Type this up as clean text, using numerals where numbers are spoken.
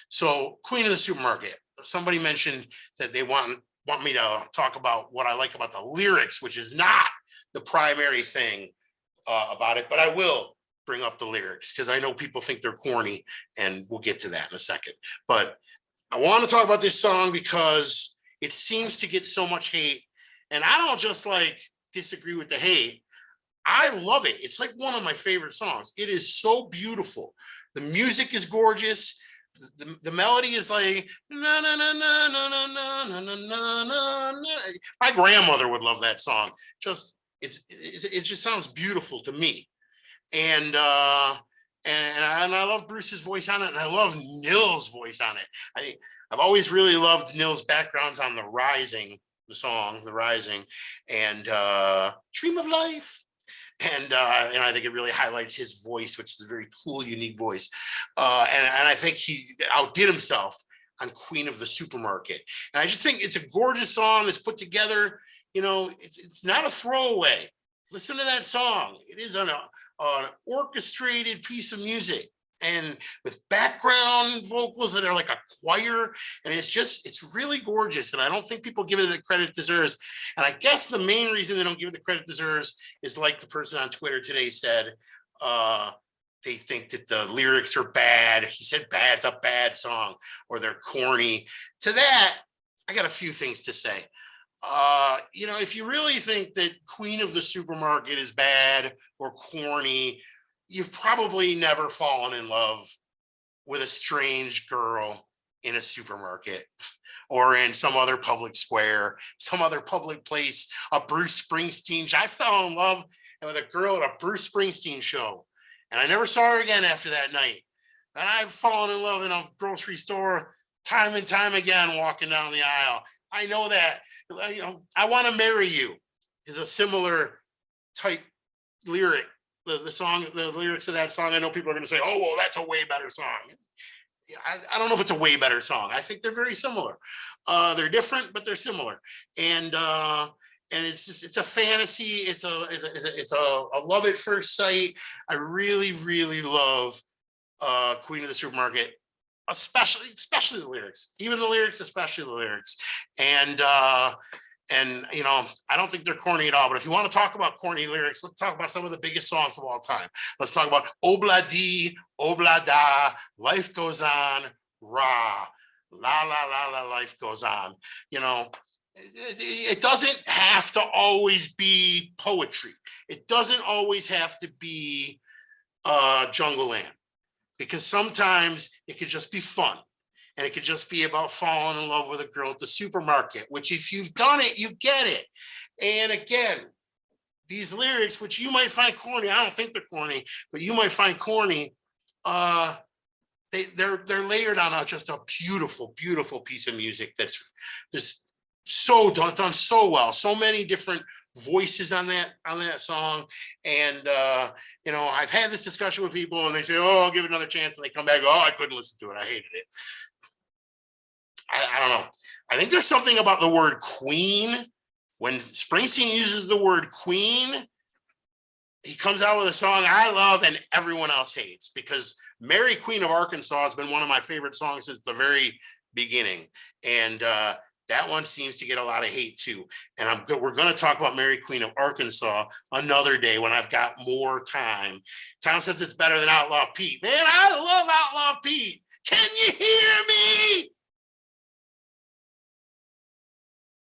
So Queen of the Supermarket, somebody mentioned that they want me to talk about what I like about the lyrics, which is not the primary thing about it, but I will bring up the lyrics because I know people think they're corny, and we'll get to that in a second. But I want to talk about this song because it seems to get so much hate, and I don't just like disagree with the hate. I love it. It's like one of my favorite songs. It is so beautiful. The music is gorgeous. The melody is like na na na na na na na na na na. My grandmother would love that song. Just it just sounds beautiful to me. And I love Bruce's voice on it, and I love Nils' voice on it. I've always really loved Nils' backgrounds on The Rising, the song The Rising, and Dream of Life. And I think it really highlights his voice, which is a very cool, unique voice. And I think he outdid himself on Queen of the Supermarket. And I just think it's a gorgeous song that's put together. You know, it's not a throwaway. Listen to that song. It is an orchestrated piece of music, and with background vocals that are like a choir, and it's really gorgeous, and I don't think people give it the credit it deserves. And I guess the main reason they don't give it the credit it deserves is, like the person on Twitter today said, they think that the lyrics are bad. He said bad, it's a bad song, or they're corny. To that, I got a few things to say. You know, if you really think that Queen of the Supermarket is bad or corny, you've probably never fallen in love with a strange girl in a supermarket or in some other public square, some other public place, a Bruce Springsteen. I fell in love with a girl at a Bruce Springsteen show, and I never saw her again after that night. And I've fallen in love in a grocery store time and time again, walking down the aisle. I know that, you know, I Want to Marry You is a similar type lyric. The lyrics of that song, I know people are going to say, oh, well, that's a way better song. I don't know if it's a way better song. I think they're very similar. They're different, but they're similar. And it's a fantasy. It's a love at first sight. I really, really love Queen of the Supermarket, especially the lyrics, even the lyrics, especially the lyrics. And you know, I don't think they're corny at all. But if you want to talk about corny lyrics, let's talk about some of the biggest songs of all time. Let's talk about Obla Di, Obla Da, Life Goes On, Ra, La La La La, Life Goes On. You know, it doesn't have to always be poetry. It doesn't always have to be Jungle Land, because sometimes it could just be fun. And it could just be about falling in love with a girl at the supermarket, which if you've done it, you get it. And again, these lyrics, which you might find corny, I don't think they're corny, but you might find corny, they're layered on just a beautiful, beautiful piece of music that's just so done so well. So many different voices on that song. And you know, I've had this discussion with people and they say, oh, I'll give it another chance, and they come back, oh, I couldn't listen to it, I hated it. I don't know. I think there's something about the word queen. When Springsteen uses the word queen, he comes out with a song I love and everyone else hates, because Mary Queen of Arkansas has been one of my favorite songs since the very beginning. And that one seems to get a lot of hate too. And we're going to talk about Mary Queen of Arkansas another day when I've got more time. Tom says it's better than Outlaw Pete. Man, I love Outlaw Pete. Can you hear